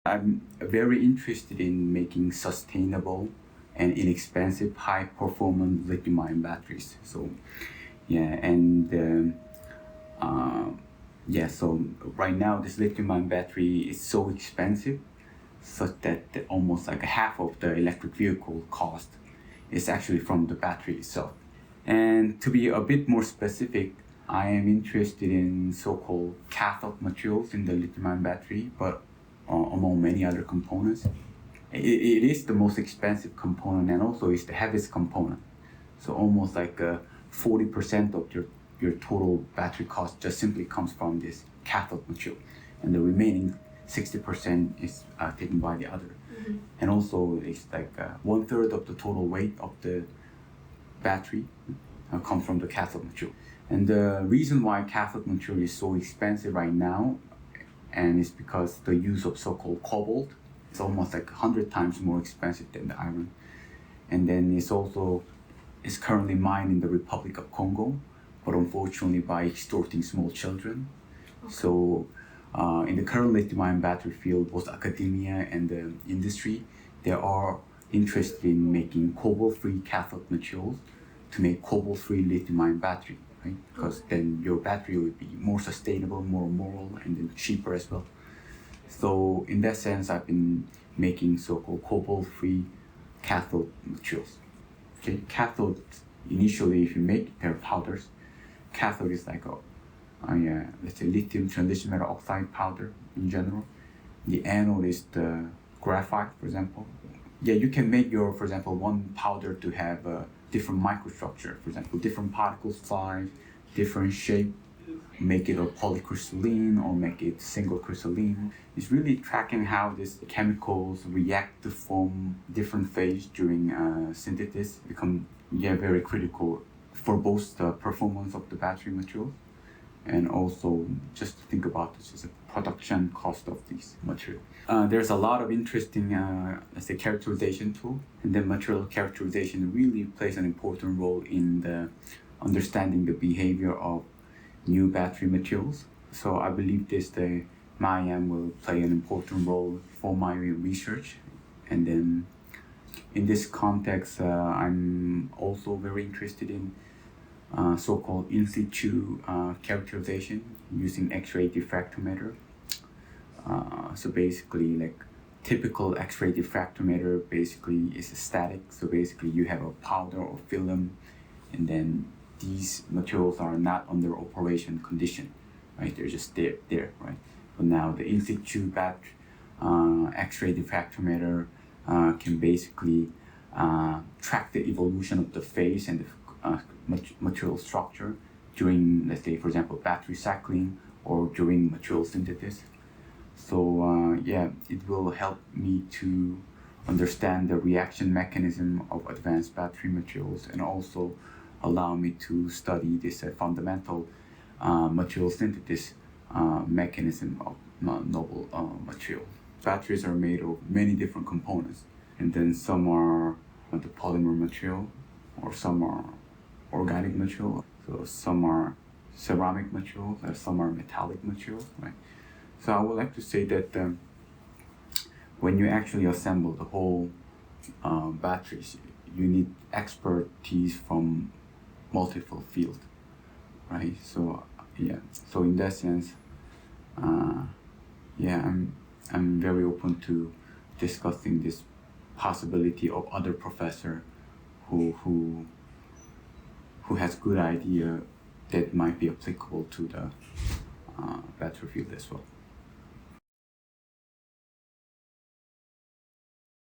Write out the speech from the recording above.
I'm very interested in making sustainable and inexpensive high-performance lithium-ion batteries. So so right now this lithium-ion battery is so expensive, such that almost like half of the electric vehicle cost is actually from the battery itself. And to be a bit more specific, I am interested in so-called cathode materials in the lithium-ion battery, but among many other components. It is the most expensive component and also is the heaviest component. So almost like 40% of your total battery cost just simply comes from this cathode material, and the remaining 60% is taken by the other. Mm-hmm. And also it's like 1/3 of the total weight of the battery comes from the cathode material. And the reason why cathode material is so expensive right now, and it's because the use of so-called cobalt is almost like 100 times more expensive than the iron. And then it's currently mined in the Republic of Congo, but unfortunately by extorting small children. Okay. So in the current lithium-ion battery field, both academia and the industry, they are interested in making cobalt-free cathode materials to make cobalt-free lithium-ion battery, right? Because then your battery would be more sustainable, more moral, and then cheaper as well. So in that sense, I've been making so-called cobalt-free cathode materials. Okay, cathode, initially if you make their powders, cathode is like let's say lithium transition metal oxide powder in general. The anode is the graphite, for example. Yeah, you can make for example, one powder to have a different microstructure, for example, different particle size, different shape, make it a polycrystalline or make it single crystalline. It's really tracking how these chemicals react to form different phase during synthesis become very critical for both the performance of the battery materials and also just to think about this as a production cost of these materials. There's a lot of interesting, let's say, characterization tool, and then material characterization really plays an important role in the understanding the behavior of new battery materials. So I believe the MIAM will play an important role for my research. And then in this context, I'm also very interested in so-called in situ characterization using X-ray diffractometer. So basically, like typical X-ray diffractometer basically is static. So basically, you have a powder or film, and then these materials are not under operation condition, right? They're just there, right? But now the in situ X-ray diffractometer can basically track the evolution of the phase and the material structure during, let's say, for example, battery cycling or during material synthesis. So it will help me to understand the reaction mechanism of advanced battery materials and also allow me to study this fundamental material synthesis mechanism of novel material. Batteries are made of many different components, and then some are the polymer material, or some are organic material, so some are ceramic materials, and some are metallic materials, right? So I would like to say that when you actually assemble the whole batteries, you need expertise from multiple fields, right? So in that sense, I'm very open to discussing this possibility of other professor who has good idea that might be applicable to the battery field as well.